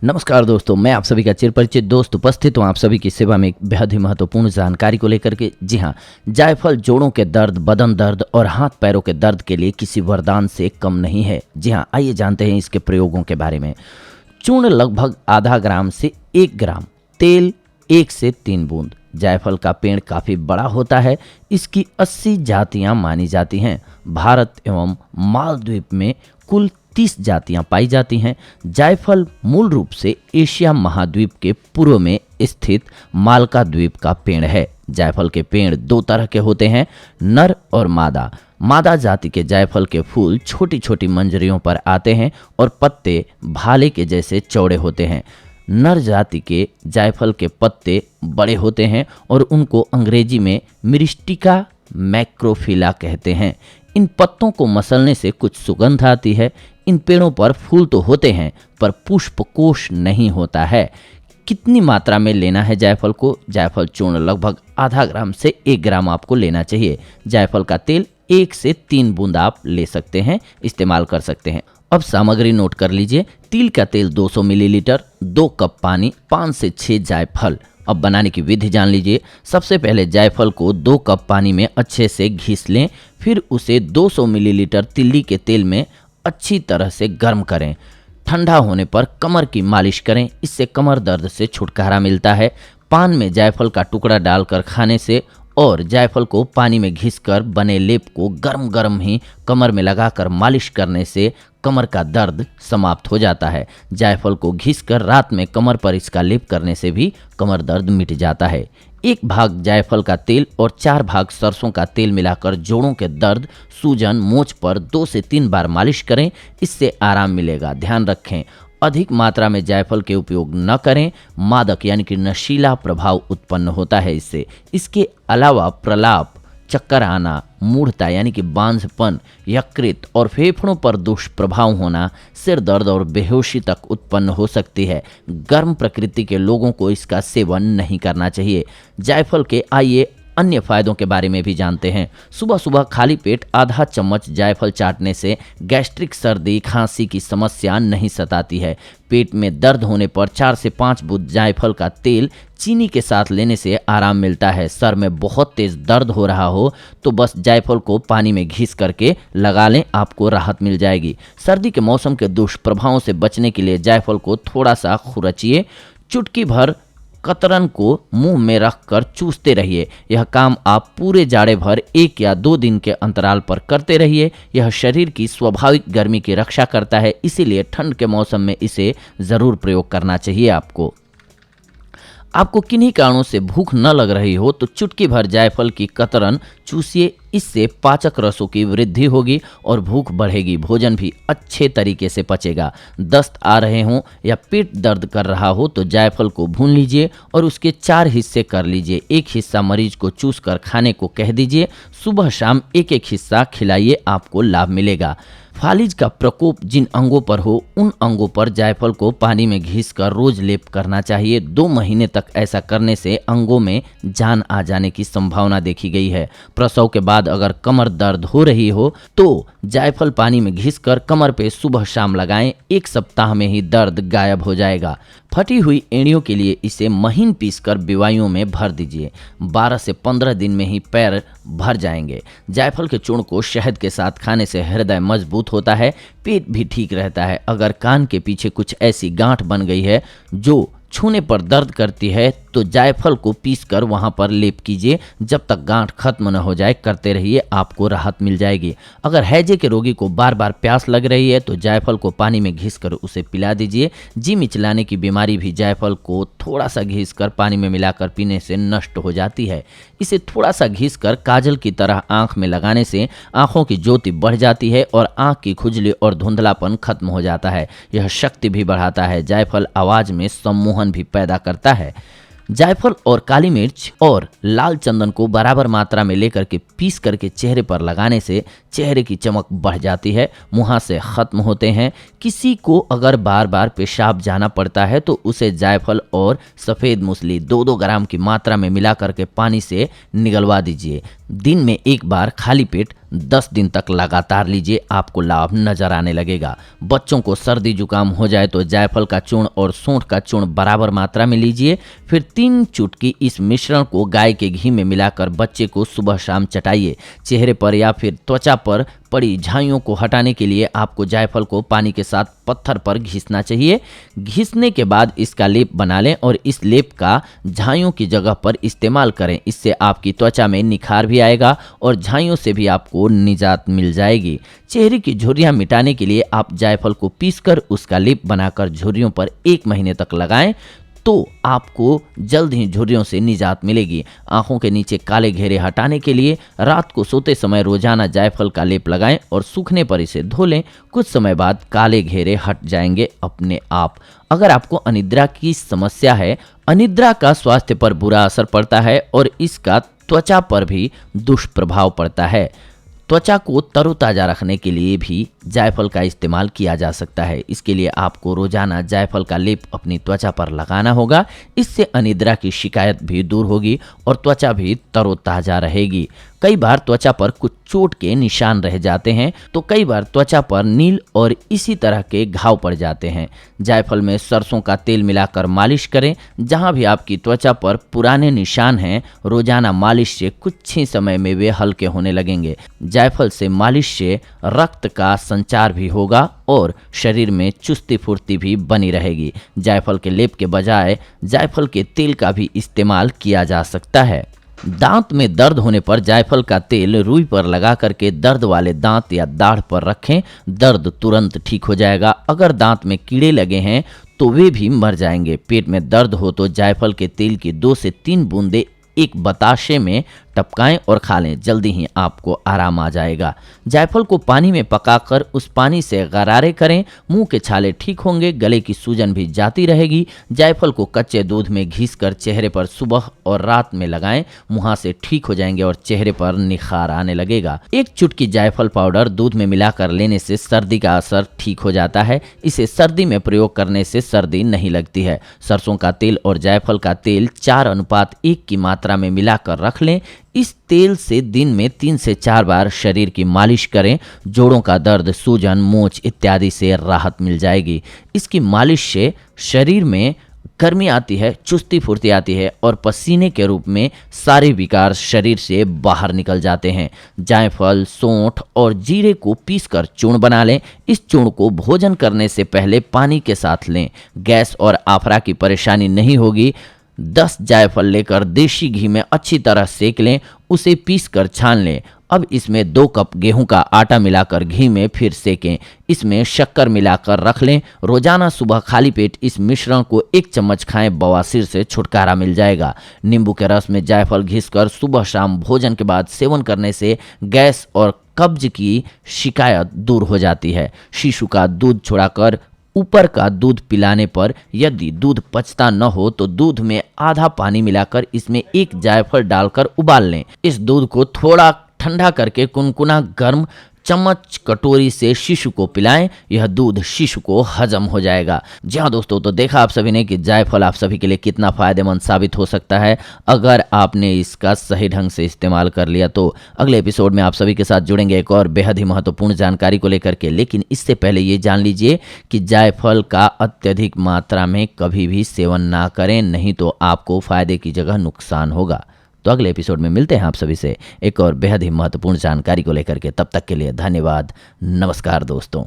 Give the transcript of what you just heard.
नमस्कार दोस्तों, मैं आप सभी का चिरपरिचित दोस्त उपस्थित हूँ आप सभी की सेवा में एक बेहद ही महत्वपूर्ण जानकारी को लेकर के। जी हाँ, जायफल जोड़ों के दर्द, बदन दर्द और हाथ पैरों के दर्द के लिए किसी वरदान से कम नहीं है। जी हाँ, आइए जानते हैं इसके प्रयोगों के बारे में। चूर्ण लगभग आधा ग्राम से 1 ग्राम, तेल 1 से 3 बूंद। जायफल का पेड़ काफ़ी बड़ा होता है। इसकी 80 जातियां मानी जाती हैं। भारत एवं मालद्वीप में कुल 30 जातियां पाई जाती हैं। जायफल मूल रूप से एशिया महाद्वीप के पूर्व में स्थित मालका द्वीप का पेड़ है। जायफल के पेड़ 2 तरह के होते हैं, नर और मादा। मादा जाति के जायफल के फूल छोटी छोटी मंजरियों पर आते हैं और पत्ते भाले के जैसे चौड़े होते हैं। नर जाति के जायफल के पत्ते बड़े होते हैं और उनको अंग्रेजी में मिरिस्टिका मैक्रोफिला कहते हैं। इन पत्तों को मसलने से कुछ सुगंध आती है। इन पेड़ों पर फूल तो होते हैं पर पुष्पकोश नहीं होता है। कितनी मात्रा में लेना है जायफल को? जायफल चूर्ण लगभग आधा ग्राम से 1 ग्राम आपको लेना चाहिए। जायफल का तेल 1 से 3 बूंद आप ले सकते हैं, इस्तेमाल कर सकते हैं। अब सामग्री नोट कर लीजिए। तिल का तेल 200 मिलीलीटर, 2 कप पानी, 5 से 6 जायफल। अब बनाने की विधि जान लीजिए। सबसे पहले जायफल को 2 कप पानी में अच्छे से घिस लें, फिर उसे 200 मिलीलीटर तिल्ली के तेल में अच्छी तरह से गर्म करें। ठंडा होने पर कमर की मालिश करें, इससे कमर दर्द से छुटकारा मिलता है। पान में जायफल का टुकड़ा डालकर खाने से और जायफल को पानी में घिसकर बने लेप को गरम गरम ही कमर में लगाकर मालिश करने से कमर का दर्द समाप्त हो जाता है। जायफल को घिसकर रात में कमर पर इसका लेप करने से भी कमर दर्द मिट जाता है। 1 भाग जायफल का तेल और 4 भाग सरसों का तेल मिलाकर जोड़ों के दर्द, सूजन, मोच पर 2 से 3 बार मालिश करें, इससे आराम मिलेगा। ध्यान रखें, अधिक मात्रा में जायफल के उपयोग न करें। मादक यानी कि नशीला प्रभाव उत्पन्न होता है इससे। इसके अलावा प्रलाप, चक्कर आना, मूढ़ता यानी कि बांझपन, यकृत और फेफड़ों पर दुष्प्रभाव होना, सिर दर्द और बेहोशी तक उत्पन्न हो सकती है। गर्म प्रकृति के लोगों को इसका सेवन नहीं करना चाहिए। जायफल के आइए अन्य फायदों के बारे में भी जानते हैं। सुबह सुबह खाली पेट आधा चम्मच जायफल चाटने से गैस्ट्रिक, सर्दी, खांसी की समस्या नहीं सताती है। पेट में दर्द होने पर 4 से 5 बूंद जायफल का तेल चीनी के साथ लेने से आराम मिलता है। सर में बहुत तेज दर्द हो रहा हो तो बस जायफल को पानी में घिस करके लगा लें, आपको राहत मिल जाएगी। सर्दी के मौसम के दुष्प्रभावों से बचने के लिए जायफल को थोड़ा सा खुरचिए, चुटकी भर कतरन को मुंह में रखकर चूसते रहिए। यह काम आप पूरे जाड़े भर 1 या 2 दिन के अंतराल पर करते रहिए। यह शरीर की स्वाभाविक गर्मी की रक्षा करता है, इसीलिए ठंड के मौसम में इसे ज़रूर प्रयोग करना चाहिए। आपको किन्हीं कारणों से भूख न लग रही हो तो चुटकी भर जायफल की कतरन चूसिए, इससे पाचक रसों की वृद्धि होगी और भूख बढ़ेगी। भोजन भी अच्छे तरीके से पचेगा। दस्त आ रहे हों या पेट दर्द कर रहा हो तो जायफल को भून लीजिए और उसके 4 हिस्से कर लीजिए। 1 हिस्सा मरीज को चूस कर खाने को कह दीजिए। सुबह शाम 1-1 हिस्सा खिलाइए, आपको लाभ मिलेगा। फालिज का प्रकोप जिन अंगों पर हो उन अंगों पर जायफल को पानी में घिसकर रोज लेप करना चाहिए। 2 महीने तक ऐसा करने से अंगों में जान आ जाने की संभावना देखी गई है। प्रसव के बाद अगर कमर दर्द हो रही हो तो जायफल पानी में घिसकर कमर पे सुबह शाम लगाएं। 1 सप्ताह में ही दर्द गायब हो जाएगा। फटी हुई एड़ियों के लिए इसे महीन पीसकर बिवाइयों में भर दीजिए। 12 से 15 दिन में ही पैर भर जाएंगे। जायफल के चूर्ण को शहद के साथ खाने से हृदय मजबूत होता है, पेट भी ठीक रहता है। अगर कान के पीछे कुछ ऐसी गांठ बन गई है जो छूने पर दर्द करती है तो जायफल को पीसकर वहां पर लेप कीजिए। जब तक गांठ खत्म न हो जाए करते रहिए, आपको राहत मिल जाएगी। अगर हैजे के रोगी को बार बार प्यास लग रही है तो जायफल को पानी में घिसकर उसे पिला दीजिए। जी मिचलाने की बीमारी भी जायफल को थोड़ा सा घिसकर पानी में मिलाकर पीने से नष्ट हो जाती है। इसे थोड़ा सा घिसकर काजल की तरह आंख में लगाने से आंखों की ज्योति बढ़ जाती है और आंख की खुजली और धुंधलापन खत्म हो जाता है। यह शक्ति भी बढ़ाता है। जायफल आवाज में सम्मोहन भी पैदा करता है। जायफल और काली मिर्च और लाल चंदन को बराबर मात्रा में लेकर के पीस करके चेहरे पर लगाने से चेहरे की चमक बढ़ जाती है, मुहासे खत्म होते हैं। किसी को अगर बार बार पेशाब जाना पड़ता है तो उसे जायफल और सफ़ेद मूसली 2-2 ग्राम की मात्रा में मिला करके पानी से निगलवा दीजिए। दिन में 1 बार खाली पेट 10 दिन तक लगातार लीजिए, आपको लाभ नजर आने लगेगा। बच्चों को सर्दी जुकाम हो जाए तो जायफल का चूर्ण और सूंठ का चूर्ण बराबर मात्रा में लीजिए। फिर 3 चुटकी इस मिश्रण को गाय के घी में मिलाकर बच्चे को सुबह शाम चटाइए। चेहरे पर या फिर त्वचा पर पड़ी झाइयों को हटाने के लिए आपको जायफल को पानी के साथ पत्थर पर घिसना चाहिए। घिसने के बाद इसका लेप बना लें और इस लेप का झाइयों की जगह पर इस्तेमाल करें। इससे आपकी त्वचा में निखार भी आएगा और झाइयों से भी आपको निजात मिल जाएगी। चेहरे की झुर्रियां मिटाने के लिए आप जायफल को पीसकर उसका लेप बनाकर झुर्रियों पर 1 महीने तक लगाएं तो आपको जल्द ही झुर्रियों से निजात मिलेगी। आंखों के नीचे काले घेरे हटाने के लिए रात को सोते समय रोजाना जायफल का लेप लगाएं और सूखने पर इसे धो लें। कुछ समय बाद काले घेरे हट जाएंगे अपने आप। अगर आपको अनिद्रा की समस्या है, अनिद्रा का स्वास्थ्य पर बुरा असर पड़ता है और इसका त्वचा पर भी दुष्प्रभाव पड़ता है। त्वचा को तरोताज़ा रखने के लिए भी जायफल का इस्तेमाल किया जा सकता है। इसके लिए आपको रोजाना जायफल का लेप अपनी त्वचा पर लगाना होगा। इससे अनिद्रा की शिकायत भी दूर होगी और त्वचा भी तरोताज़ा रहेगी। कई बार त्वचा पर कुछ चोट के निशान रह जाते हैं तो कई बार त्वचा पर नील और इसी तरह के घाव पड़ जाते हैं। जायफल में सरसों का तेल मिलाकर मालिश करें। जहां भी आपकी त्वचा पर पुराने निशान हैं, रोजाना मालिश से कुछ ही समय में वे हल्के होने लगेंगे। जायफल से मालिश से रक्त का संचार भी होगा और शरीर में चुस्ती फुर्ती भी बनी रहेगी। जायफल के लेप के बजाय जायफल के तेल का भी इस्तेमाल किया जा सकता है। दांत में दर्द होने पर जायफल का तेल रुई पर लगा करके दर्द वाले दांत या दाढ़ पर रखें। दर्द तुरंत ठीक हो जाएगा। अगर दांत में कीड़े लगे हैं तो वे भी मर जाएंगे। पेट में दर्द हो तो जायफल के तेल की 2 से 3 बूंदे एक बताशे में टपकाएं और खा लें। जल्दी ही आपको आराम आ जाएगा। जायफल को पानी में पकाकर उस पानी से गरारे करें। मुंह के छाले ठीक होंगे, गले की सूजन भी जाती रहेगी। जायफल को कच्चे दूध में घिसकर चेहरे पर सुबह और रात में लगाएं। मुहासे ठीक हो जाएंगे और चेहरे पर निखार आने लगेगा। 1 चुटकी जायफल पाउडर दूध में मिलाकर लेने से सर्दी का असर ठीक हो जाता है। इसे सर्दी में प्रयोग करने से सर्दी नहीं लगती है। सरसों का तेल और जायफल का तेल 4:1 की मात्रा में मिलाकर रख लें। इस तेल से दिन में 3 से 4 बार शरीर की मालिश करें। जोड़ों का दर्द, सूजन, मोच इत्यादि से राहत मिल जाएगी। इसकी मालिश से शरीर में गर्मी आती है, चुस्ती फुर्ती आती है और पसीने के रूप में सारे विकार शरीर से बाहर निकल जाते हैं। जायफल, सौंठ और जीरे को पीसकर चूर्ण बना लें। इस चूर्ण को भोजन करने से पहले पानी के साथ लें। गैस और आफरा की परेशानी नहीं होगी। 10 जायफल लेकर देशी घी में अच्छी तरह सेक लें। उसे पीसकर छान लें। अब इसमें 2 कप गेहूं का आटा मिलाकर घी में फिर सेकें। इसमें शक्कर मिलाकर रख लें। रोजाना सुबह खाली पेट इस मिश्रण को 1 चम्मच खाएं। बवासीर से छुटकारा मिल जाएगा। नींबू के रस में जायफल घिसकर सुबह शाम भोजन के बाद सेवन करने से गैस और कब्ज की शिकायत दूर हो जाती है। शिशु का दूध छुड़ाकर ऊपर का दूध पिलाने पर यदि दूध पचता न हो तो दूध में आधा पानी मिलाकर इसमें 1 जायफल डालकर उबाल लें। इस दूध को थोड़ा ठंडा करके कुनकुना गर्म चम्मच कटोरी से शिशु को पिलाएं। यह दूध शिशु को हजम हो जाएगा। जी हाँ दोस्तों, तो देखा आप सभी ने कि जायफल आप सभी के लिए कितना फायदेमंद साबित हो सकता है अगर आपने इसका सही ढंग से इस्तेमाल कर लिया तो। अगले एपिसोड में आप सभी के साथ जुड़ेंगे एक और बेहद ही महत्वपूर्ण जानकारी को लेकर के। लेकिन इससे पहले ये जान लीजिए कि जायफल का अत्यधिक मात्रा में कभी भी सेवन ना करें, नहीं तो आपको फायदे की जगह नुकसान होगा। तो अगले एपिसोड में मिलते हैं आप सभी से एक और बेहद ही महत्वपूर्ण जानकारी को लेकर के। तब तक के लिए धन्यवाद। नमस्कार दोस्तों।